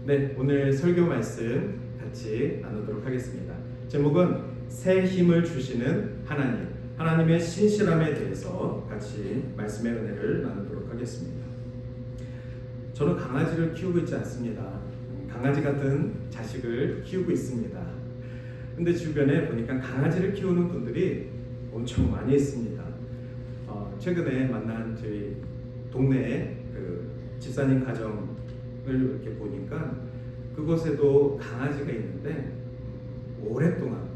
네, 오늘 설교 말씀 같이 나누도록 하겠습니다. 제목은 새 힘을 주시는 하나님, 하나님의 신실함에 대해서 같이 말씀의 은혜를 나누도록 하겠습니다. 저는 강아지를 키우고 있지 않습니다. 강아지 같은 자식을 키우고 있습니다. 근데 주변에 보니까 강아지를 키우는 분들이 엄청 많이 있습니다. 최근에 만난 저희 동네에 그 집사님 가정을 이렇게 보니까 그곳에도 강아지가 있는데 오랫동안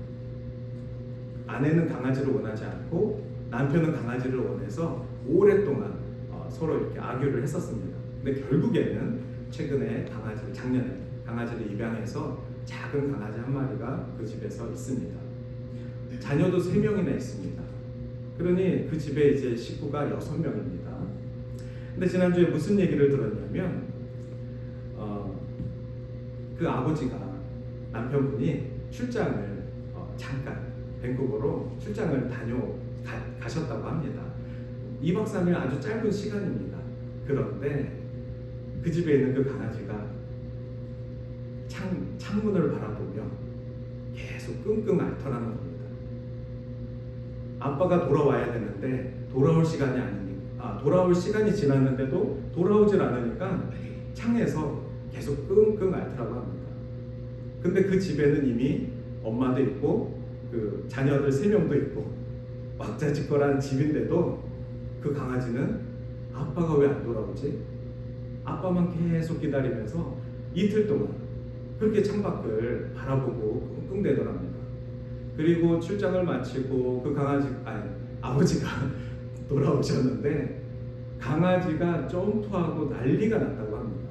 아내는 강아지를 원하지 않고 남편은 강아지를 원해서 오랫동안 서로 이렇게 악유를 했었습니다. 근데 결국에는 최근에 작년에 강아지를 입양해서 작은 강아지 한 마리가 그 집에서 있습니다. 자녀도 3명이나 있습니다. 그러니 그 집에 이제 식구가 6명입니다. 근데 지난주에 무슨 얘기를 들었냐면 그 아버지가 남편분이 출장을 잠깐 밴쿠버로 출장을 가셨다고 합니다. 2박 3일 아주 짧은 시간입니다. 그런데 그 집에 있는 그 강아지가 창문을 바라보며 계속 끙끙 앓더라는 겁니다. 아빠가 돌아와야 되는데 돌아올 시간이 지났는데도 돌아오질 않으니까 창에서 계속 끙끙 앓더라고 합니다. 근데 그 집에는 이미 엄마도 있고 그 자녀들 3명도 있고 왁자지껄한 집인데도 그 강아지는 아빠가 왜 안 돌아오지? 아빠만 계속 기다리면서 이틀 동안 그렇게 창밖을 바라보고 끙끙대더랍니다. 그리고 출장을 마치고 그 아버지가 돌아오셨는데 강아지가 점프하고 난리가 났다고 합니다.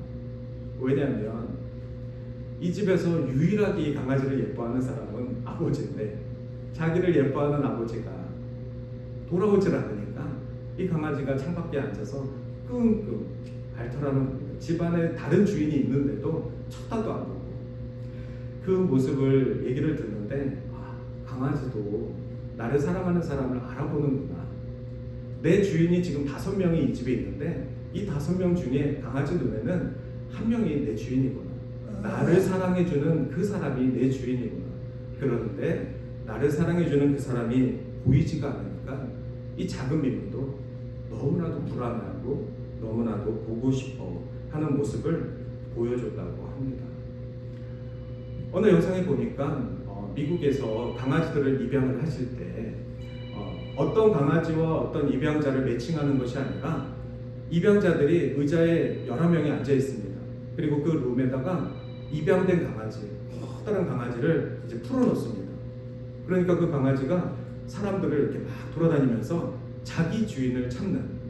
왜냐하면 이 집에서 유일하게 이 강아지를 예뻐하는 사람은 아버지인데 자기를 예뻐하는 아버지가 돌아오질 않으니까 이 강아지가 창밖에 앉아서 끙끙 앓더라는 겁니다. 집안에 다른 주인이 있는데도 쳐다도 안 보고 그 모습을 얘기를 듣는데 강아지도 나를 사랑하는 사람을 알아보는구나. 내 주인이 지금 5명이 이 집에 있는데 이 5명 중에 강아지 눈에는 한 명이 내 주인이구나. 나를 사랑해주는 그 사람이 내 주인이구나. 그런데 나를 사랑해주는 그 사람이 보이지가 않으니까 이 작은 민물도 너무나도 불안해하고 너무나도 보고 싶어 하는 모습을 보여줬다고 합니다. 어느 영상에 보니까 미국에서 강아지들을 입양을 하실 때 어떤 강아지와 어떤 입양자를 매칭하는 것이 아니라 입양자들이 의자에 여러 명이 앉아 있습니다. 그리고 그 룸에다가 입양된 강아지, 커다란 강아지를 이제 풀어놓습니다. 그러니까 그 강아지가 사람들을 이렇게 막 돌아다니면서 자기 주인을 찾는.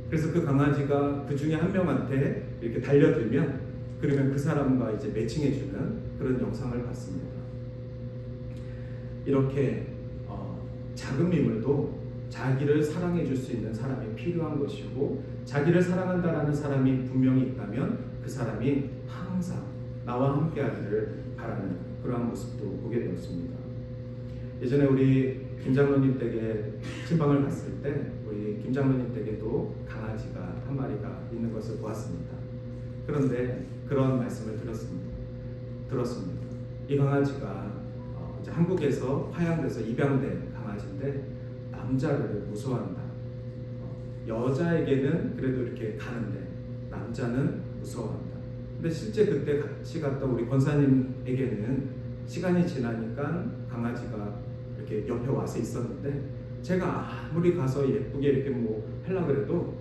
그래서 그 강아지가 그 중에 한 명한테 이렇게 달려들면 그러면 그 사람과 이제 매칭해주는 그런 영상을 봤습니다. 이렇게 작은 미물도 자기를 사랑해 줄 수 있는 사람이 필요한 것이고 자기를 사랑한다라는 사람이 분명히 있다면 그 사람이 항상 나와 함께 하기를 바라는 그러한 모습도 보게 되었습니다. 예전에 우리 김 장로님 댁에 친방을 갔을 때 우리 김 장로님 댁에도 강아지가 한 마리가 있는 것을 보았습니다. 그런데 그런 말씀을 들었습니다. 이 강아지가 이제 한국에서 파양돼서 입양된 강아지인데 남자를 무서워한다. 여자에게는 그래도 이렇게 가는데 남자는 무서워한다. 근데 실제 그때 같이 갔던 우리 권사님에게는 시간이 지나니까 강아지가 이렇게 옆에 와서 있었는데 제가 아무리 가서 예쁘게 이렇게 하려고 해도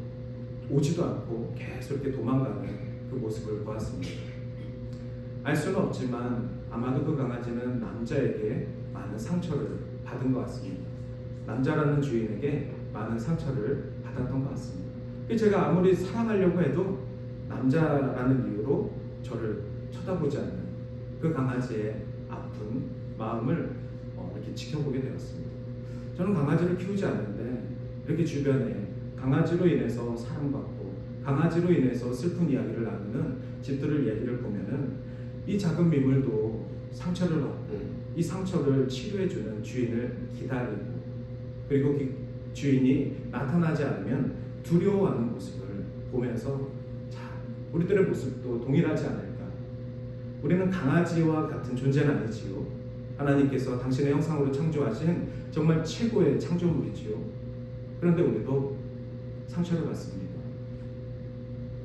오지도 않고 계속 이렇게 도망가는 그 모습을 보았습니다. 알 수는 없지만 아마도 그 강아지는 남자에게 많은 상처를 받은 것 같습니다. 남자라는 주인에게 많은 상처를 받았던 것 같습니다. 제가 아무리 사랑하려고 해도 남자라는 이유로 저를 쳐다보지 않는 그 강아지의 아픈 마음을 이렇게 지켜보게 되었습니다. 저는 강아지를 키우지 않는데 이렇게 주변에 강아지로 인해서 사랑받고 강아지로 인해서 슬픈 이야기를 나누는 집들을 얘기를 보면은 이 작은 미물도 상처를 받고 이 상처를 치료해주는 주인을 기다리고 그리고 그 주인이 나타나지 않으면 두려워하는 모습을 보면서 자, 우리들의 모습도 동일하지 않을까. 우리는 강아지와 같은 존재는 아니지요. 하나님께서 당신의 형상으로 창조하신 정말 최고의 창조물이지요. 그런데 우리도 상처를 받습니다.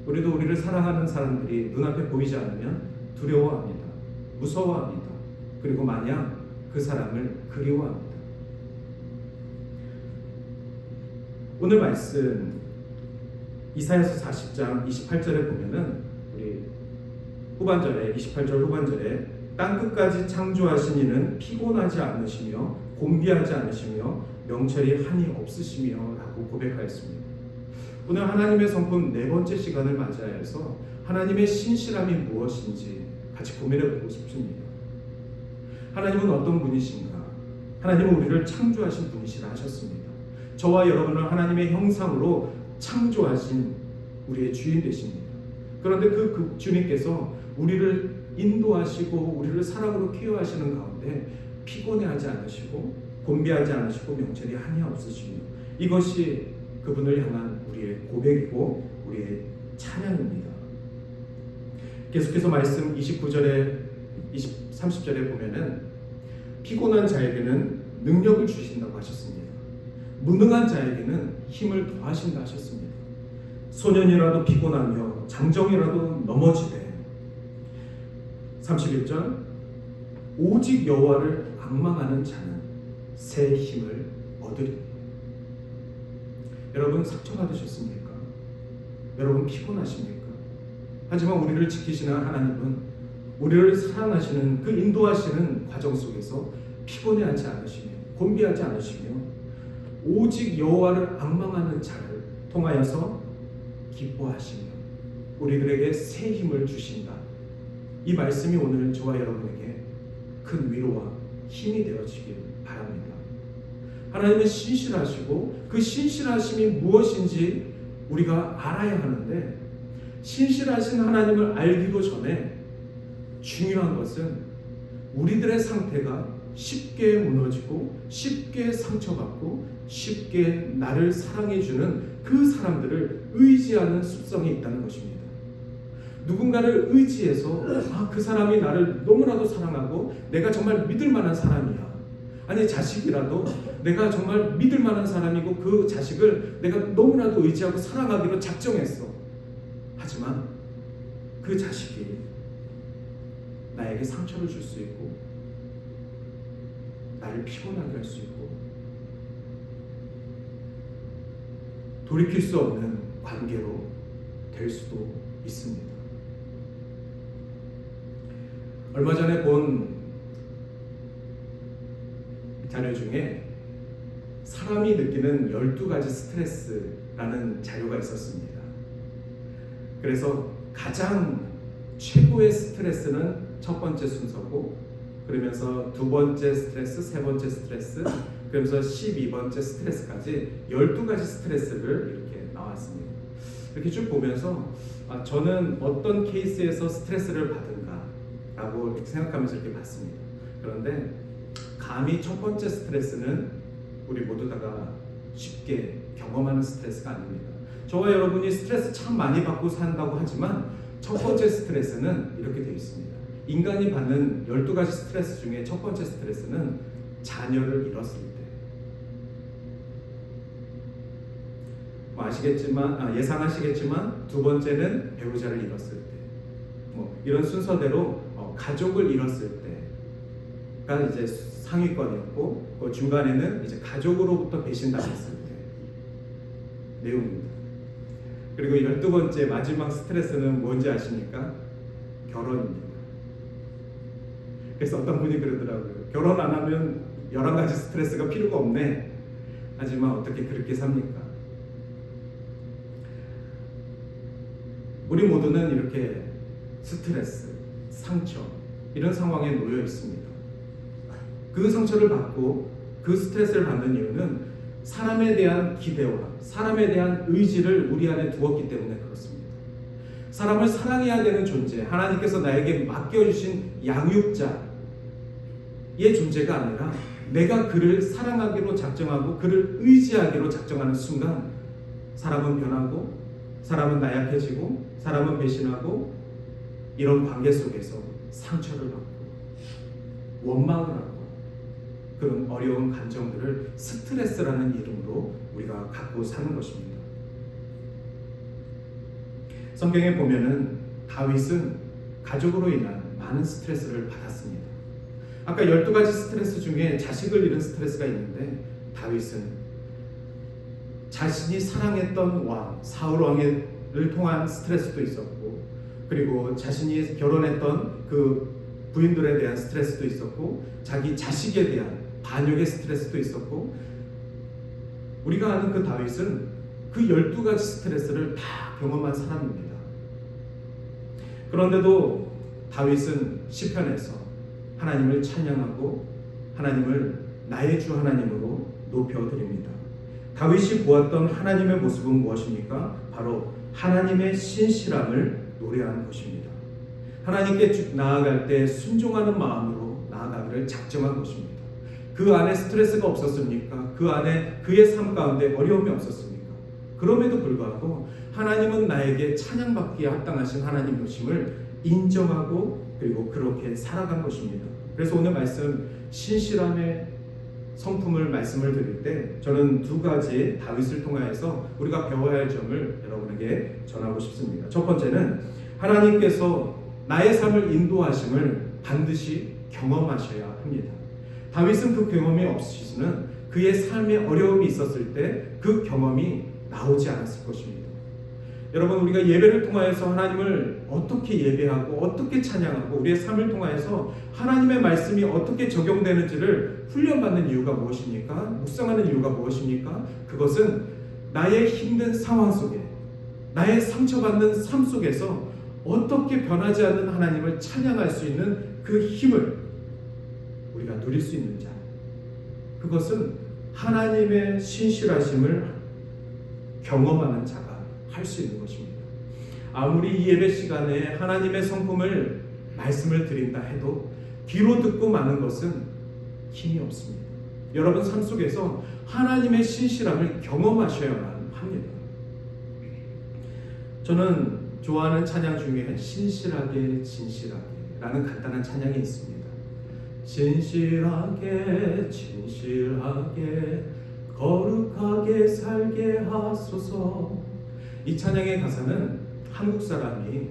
우리도 우리를 사랑하는 사람들이 눈앞에 보이지 않으면 두려워합니다. 무서워합니다. 그리고 마냥 그 사람을 그리워합니다. 오늘 말씀 이사야서 40장 28절에 보면은 우리 후반절에 28절 후반절에 땅 끝까지 창조하신 이는 피곤하지 않으시며 곤비하지 않으시며 명철이 한이 없으시며 라고 고백하였습니다. 오늘 하나님의 성품 네 번째 시간을 맞이하여서 하나님의 신실함이 무엇인지 같이 고민해보고 싶습니다. 하나님은 어떤 분이신가? 하나님은 우리를 창조하신 분이시라 하셨습니다. 저와 여러분을 하나님의 형상으로 창조하신 우리의 주인 되십니다. 그런데 그 주님께서 우리를 인도하시고 우리를 사랑으로 케어하시는 가운데 피곤해하지 않으시고 곤비하지 않으시고 명철이 한이 없으시며 이것이 그분을 향한 우리의 고백이고 우리의 찬양입니다. 계속해서 말씀 29절에 30절에 보면은 피곤한 자에게는 능력을 주신다고 하셨습니다. 무능한 자에게는 힘을 더하신다 하셨습니다. 소년이라도 피곤하며 장정이라도 넘어지되 31절 오직 여호와를 앙망하는 자는 새 힘을 얻으리니. 여러분 상처받으셨습니까? 여러분 피곤하십니까? 하지만 우리를 지키시는 하나님은 우리를 사랑하시는 그 인도하시는 과정 속에서 피곤해하지 않으시며 곤비하지 않으시며 오직 여호와를 앙망하는 자를 통하여서 기뻐하시며 우리들에게 새 힘을 주신다. 이 말씀이 오늘 저와 여러분에게 큰 위로와 힘이 되어지길 바랍니다. 하나님은 신실하시고 그 신실하심이 무엇인지 우리가 알아야 하는데 신실하신 하나님을 알기도 전에 중요한 것은 우리들의 상태가 쉽게 무너지고 쉽게 상처받고 쉽게 나를 사랑해주는 그 사람들을 의지하는 습성이 있다는 것입니다. 누군가를 의지해서 그 사람이 나를 너무나도 사랑하고 내가 정말 믿을 만한 사람이야. 아니 자식이라도 내가 정말 믿을 만한 사람이고 그 자식을 내가 너무나도 의지하고 사랑하기로 작정했어. 하지만 그 자식이 나에게 상처를 줄 수 있고 나를 피곤하게 할 수 있고 돌이킬 수 없는 관계로 될 수도 있습니다. 얼마 전에 본 자료 중에 사람이 느끼는 12가지 스트레스라는 자료가 있었습니다. 그래서 가장 최고의 스트레스는 첫 번째 순서고 그러면서 두 번째 스트레스, 세 번째 스트레스, 그러면서 12번째 스트레스까지 12가지 스트레스를 이렇게 나왔습니다. 이렇게 쭉 보면서 저는 어떤 케이스에서 스트레스를 받은가 라고 이렇게 생각하면서 이렇게 봤습니다. 그런데 감히 첫 번째 스트레스는 우리 모두 다가 쉽게 경험하는 스트레스가 아닙니다. 저와 여러분이 스트레스 참 많이 받고 산다고 하지만 첫 번째 스트레스는 이렇게 되어 있습니다. 인간이 받는 12가지 스트레스 중에 첫 번째 스트레스는 자녀를 잃었을 때. 아시겠지만 예상하시겠지만 두 번째는 배우자를 잃었을 때. 이런 순서대로 가족을 잃었을 때가 이제 상위권이었고 그 중간에는 이제 가족으로부터 배신당했을 때 내용입니다. 그리고 12번째 마지막 스트레스는 뭔지 아십니까? 결혼입니다. 그래서 어떤 분이 그러더라고요. 결혼 안 하면 11가지 스트레스가 필요가 없네. 하지만 어떻게 그렇게 삽니까? 우리 모두는 이렇게 스트레스, 상처 이런 상황에 놓여 있습니다. 그 상처를 받고 그 스트레스를 받는 이유는 사람에 대한 기대와 사람에 대한 의지를 우리 안에 두었기 때문에 그렇습니다. 사람을 사랑해야 되는 존재, 하나님께서 나에게 맡겨주신 양육자의 존재가 아니라 내가 그를 사랑하기로 작정하고 그를 의지하기로 작정하는 순간 사람은 변하고 사람은 나약해지고 사람은 배신하고 이런 관계 속에서 상처를 받고 원망을 하고 그런 어려운 감정들을 스트레스라는 이름으로 우리가 갖고 사는 것입니다. 성경에 보면은 다윗은 가족으로 인한 많은 스트레스를 받았습니다. 아까 12가지 스트레스 중에 자식을 잃은 스트레스가 있는데 다윗은 자신이 사랑했던 왕 사울 왕을 통한 스트레스도 있었고 그리고 자신이 결혼했던 그 부인들에 대한 스트레스도 있었고 자기 자식에 대한 반역의 스트레스도 있었고 우리가 아는 그 다윗은 그 12가지 스트레스를 다 경험한 사람입니다. 그런데도 다윗은 시편에서 하나님을 찬양하고 하나님을 나의 주 하나님으로 높여드립니다. 다윗이 보았던 하나님의 모습은 무엇입니까? 바로 하나님의 신실함을 노래하는 것입니다. 하나님께 나아갈 때 순종하는 마음으로 나아가기를 작정한 것입니다. 그 안에 스트레스가 없었습니까? 그 안에 그의 삶 가운데 어려움이 없었습니까? 그럼에도 불구하고 하나님은 나에게 찬양받기에 합당하신 하나님이심을 인정하고 그리고 그렇게 살아간 것입니다. 그래서 오늘 말씀 신실함의 성품을 말씀을 드릴 때 저는 2가지 다윗을 통하여서 우리가 배워야 할 점을 여러분에게 전하고 싶습니다. 첫 번째는 하나님께서 나의 삶을 인도하심을 반드시 경험하셔야 합니다. 다윗은 그 경험이 없이는 그의 삶에 어려움이 있었을 때 그 경험이 나오지 않았을 것입니다. 여러분 우리가 예배를 통하여서 하나님을 어떻게 예배하고 어떻게 찬양하고 우리의 삶을 통하여서 하나님의 말씀이 어떻게 적용되는지를 훈련받는 이유가 무엇입니까? 묵상하는 이유가 무엇입니까? 그것은 나의 힘든 상황 속에 나의 상처받는 삶 속에서 어떻게 변하지 않는 하나님을 찬양할 수 있는 그 힘을 우리가 누릴 수 있는 자 그것은 하나님의 신실하심을 경험하는 자가 할 수 있는 것입니다. 아무리 이 예배 시간에 하나님의 성품을 말씀을 드린다 해도 귀로 듣고 마는 것은 힘이 없습니다. 여러분 삶 속에서 하나님의 신실함을 경험하셔야만 합니다. 저는 좋아하는 찬양 중에 신실하게 진실하게 라는 간단한 찬양이 있습니다. 진실하게 진실하게 거룩하게 살게 하소서. 이 찬양의 가사는 한국 사람이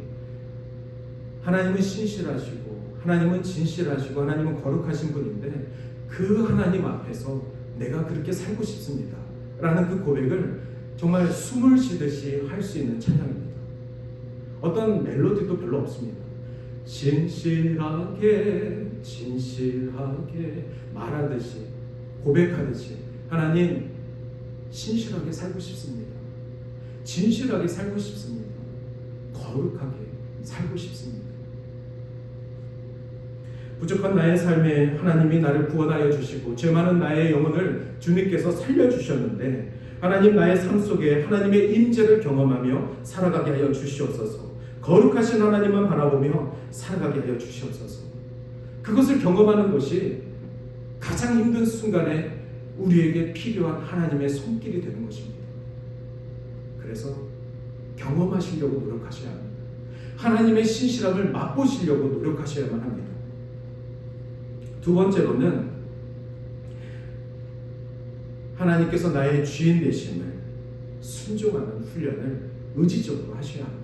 하나님은 신실하시고 하나님은 진실하시고 하나님은 거룩하신 분인데 그 하나님 앞에서 내가 그렇게 살고 싶습니다 라는 그 고백을 정말 숨을 쉬듯이 할 수 있는 찬양입니다. 어떤 멜로디도 별로 없습니다. 진실하게 진실하게 말하듯이 고백하듯이 하나님 신실하게 살고 싶습니다. 진실하게 살고 싶습니다. 거룩하게 살고 싶습니다. 부족한 나의 삶에 하나님이 나를 구원하여 주시고 죄 많은 나의 영혼을 주님께서 살려주셨는데 하나님 나의 삶 속에 하나님의 임재를 경험하며 살아가게 하여 주시옵소서. 거룩하신 하나님만 바라보며 살아가게 하여 주시옵소서. 그것을 경험하는 것이 가장 힘든 순간에 우리에게 필요한 하나님의 손길이 되는 것입니다. 그래서 경험하시려고 노력하셔야 합니다. 하나님의 신실함을 맛보시려고 노력하셔야만 합니다. 2번째로는 하나님께서 나의 주인 되심을 순종하는 훈련을 의지적으로 하셔야 합니다.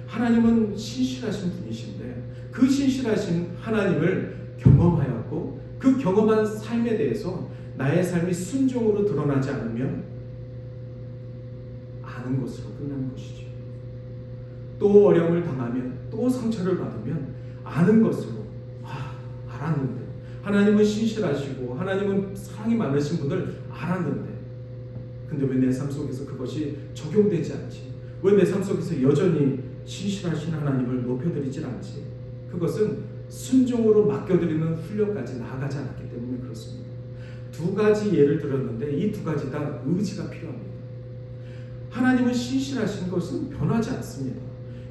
하나님은 신실하신 분이신데 그 신실하신 하나님을 경험하였고 그 경험한 삶에 대해서 나의 삶이 순종으로 드러나지 않으면 아는 것으로 끝나는 것이죠. 또 어려움을 당하면 또 상처를 받으면 아는 것으로 알았는데 하나님은 신실하시고 하나님은 사랑이 많으신 분을 알았는데 근데 왜 내 삶 속에서 그것이 적용되지 않지? 왜 내 삶 속에서 여전히 신실하신 하나님을 높여드리질 않지? 그것은 순종으로 맡겨드리는 훈련까지 나아가지 않았기 때문에 그렇습니다. 2가지 예를 들었는데 이 2가지 다 의지가 필요합니다. 하나님은 신실하신 것은 변하지 않습니다.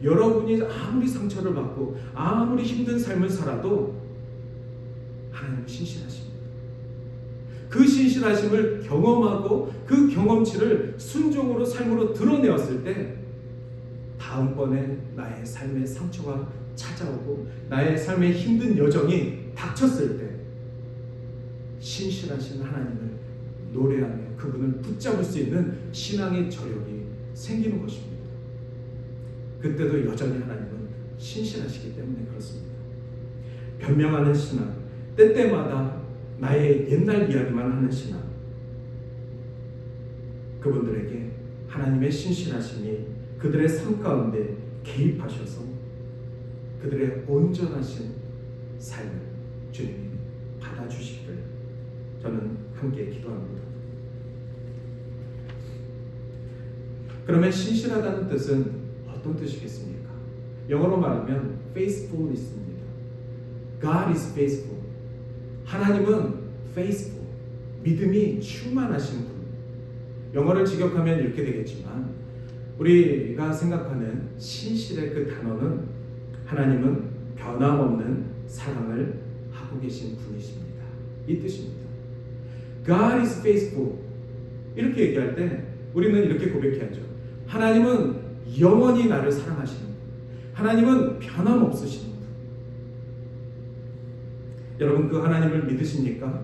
여러분이 아무리 상처를 받고 아무리 힘든 삶을 살아도 하나님은 신실하십니다. 그 신실하심을 경험하고 그 경험치를 순종으로 삶으로 드러내었을 때 다음번에 나의 삶의 상처가 찾아오고 나의 삶의 힘든 여정이 닥쳤을 때 신실하신 하나님을 노래하며 그분을 붙잡을 수 있는 신앙의 저력이 생기는 것입니다. 그때도 여전히 하나님은 신실하시기 때문에 그렇습니다. 변명하는 신앙, 때때마다 나의 옛날 이야기만 하는 신앙, 그분들에게 하나님의 신실하심이 그들의 삶 가운데 개입하셔서 그들의 온전하신 삶을 주님이 받아주시기를 저는 함께 기도합니다. 그러면 신실하다는 뜻은 어떤 뜻이겠습니까? 영어로 말하면 faithful 있습니다. God is faithful. 하나님은 faithful. 믿음이 충만하신 분. 영어를 직역하면 이렇게 되겠지만 우리가 생각하는 신실의 그 단어는 하나님은 변함없는 사랑을 하고 계신 분이십니다. 이 뜻입니다. God is faithful. 이렇게 얘기할 때 우리는 이렇게 고백해야죠. 하나님은 영원히 나를 사랑하시는 분. 하나님은 변함없으시는 분. 여러분 그 하나님을 믿으십니까?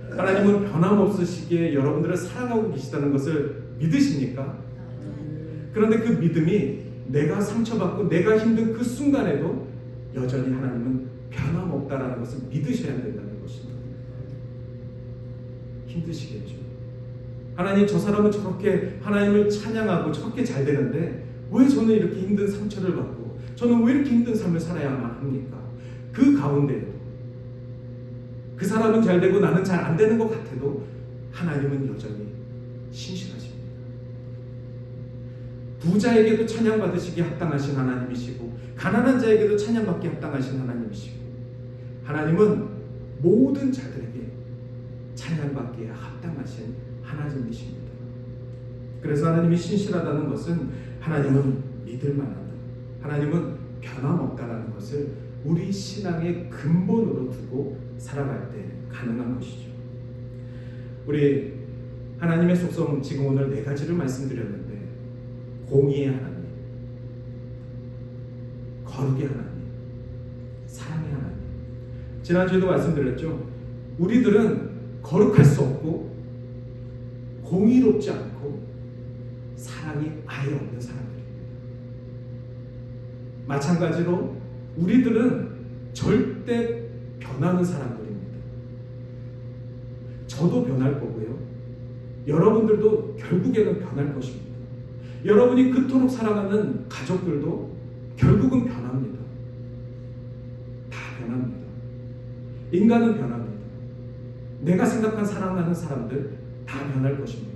하나님은 변함없으시기에 여러분들을 사랑하고 계시다는 것을 믿으십니까? 그런데 그 믿음이 내가 상처받고 내가 힘든 그 순간에도 여전히 하나님은 변함없다라는 것을 믿으셔야 된다는 것입니다. 힘드시겠죠. 하나님 저 사람은 저렇게 하나님을 찬양하고 저렇게 잘 되는데 왜 저는 이렇게 힘든 상처를 받고 저는 왜 이렇게 힘든 삶을 살아야만 합니까? 그 가운데에도 그 사람은 잘 되고 나는 잘 안 되는 것 같아도 하나님은 여전히 신실하십니다. 부자에게도 찬양받으시기 합당하신 하나님이시고 가난한 자에게도 찬양받기 합당하신 하나님이시고 하나님은 모든 자들에게 찬양받기에 합당하신 하나님이십니다. 그래서 하나님이 신실하다는 것은 하나님은 믿을 만하다. 하나님은 변함없다라는 것을 우리 신앙의 근본으로 두고 살아갈 때 가능한 것이죠. 우리 하나님의 속성 지금 오늘 4가지를 말씀드렸는데 공의의 하나님, 거룩의 하나님, 사랑의 하나님. 지난주에도 말씀드렸죠. 우리들은 거룩할 수 없고 공의롭지 않고 사랑이 아예 없는 사람들입니다. 마찬가지로 우리들은 절대 변하는 사람들입니다. 저도 변할 거고요. 여러분들도 결국에는 변할 것입니다. 여러분이 그토록 사랑하는 가족들도 결국은 변합니다. 다 변합니다. 인간은 변합니다. 내가 생각한 사랑하는 사람들 다 변할 것입니다.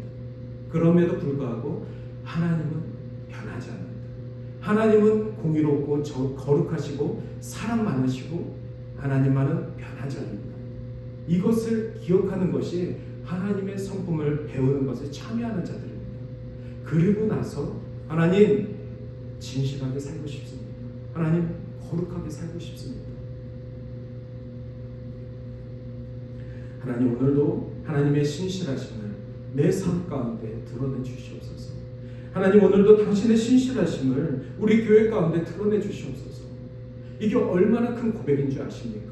그럼에도 불구하고 하나님은 변하지 않는다. 하나님은 공의롭고 거룩하시고 사랑 많으시고 하나님만은 변하지 않는다. 이것을 기억하는 것이 하나님의 성품을 배우는 것에 참여하는 자들입니다. 그리고 나서 하나님 진실하게 살고 싶습니다. 하나님 거룩하게 살고 싶습니다. 하나님 오늘도 하나님의 신실하심을 내 삶 가운데 드러내 주시옵소서. 하나님 오늘도 당신의 신실하심을 우리 교회 가운데 드러내 주시옵소서. 이게 얼마나 큰 고백인 줄 아십니까?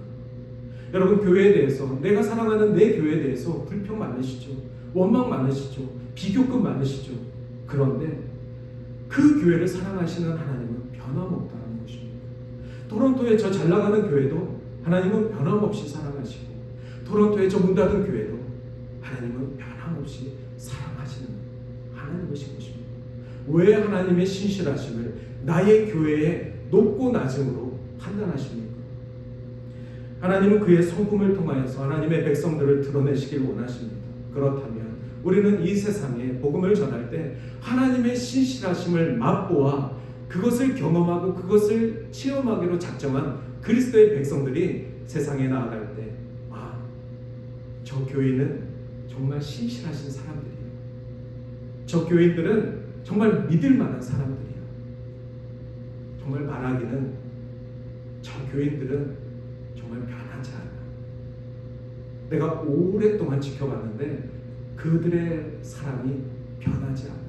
여러분 교회에 대해서 내가 사랑하는 내 교회에 대해서 불평 많으시죠. 원망 많으시죠. 비교급 많으시죠. 그런데 그 교회를 사랑하시는 하나님은 변함없다는 것입니다. 토론토에 저 잘 나가는 교회도 하나님은 변함없이 사랑하시고 토론토에 저 문 닫은 교회도 하나님은 변함없이 사랑하시는 하나님이신 것입니다. 왜 하나님의 신실하심을 나의 교회의 높고 낮음으로 판단하십니까? 하나님은 그의 성품을 통하여서 하나님의 백성들을 드러내시길 원하십니다. 그렇다면 우리는 이 세상에 복음을 전할 때 하나님의 신실하심을 맛보아 그것을 경험하고 그것을 체험하기로 작정한 그리스도의 백성들이 세상에 나아갈 때 저 교인은 정말 신실하신 사람들이에요. 저 교인들은 정말 믿을 만한 사람들이에요. 정말 말하기는 저 교인들은 정말 변하지 않아. 내가 오랫동안 지켜봤는데 그들의 사랑이 변하지 않아.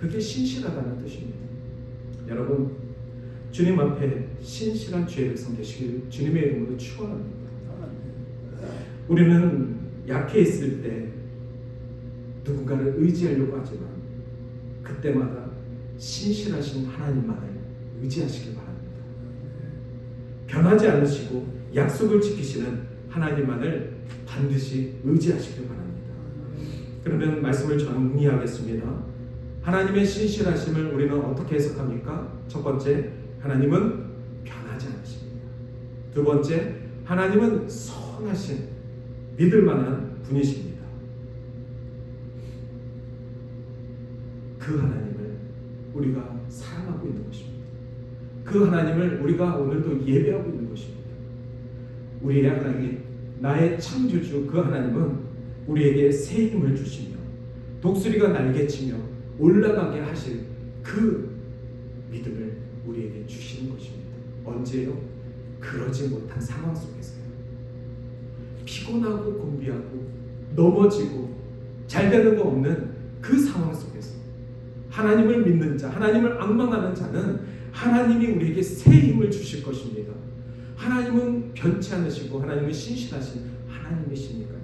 그게 신실하다는 뜻입니다. 여러분, 주님 앞에 신실한 주의 백성 되시길 주님의 이름으로 축원합니다. 우리는 약해 있을 때 누군가를 의지하려고 하지만 그때마다 신실하신 하나님만을 의지하시길 바랍니다. 변하지 않으시고 약속을 지키시는 하나님만을 반드시 의지하시길 바랍니다. 그러면 말씀을 정리하겠습니다. 하나님의 신실하심을 우리는 어떻게 해석합니까? 첫 번째, 하나님은 변하지 않으십니다. 두 번째, 하나님은 선하신 믿을 만한 분이십니다. 그 하나님을 우리가 사랑하고 있는 것입니다. 그 하나님을 우리가 오늘도 예배하고 있는 것입니다. 우리의 하나님, 나의 창조주 그 하나님은 우리에게 새 힘을 주시며 독수리가 날개치며 올라가게 하실 그 믿음을 우리에게 주시는 것입니다. 언제요? 그러지 못한 상황 속에서요. 피곤하고 곤비하고 넘어지고 잘 되는 거 없는 그 상황 속에서 하나님을 믿는 자, 하나님을 앙망하는 자는 하나님이 우리에게 새 힘을 주실 것입니다. 하나님은 변치 않으시고 하나님은 신실하신 하나님이시니까요.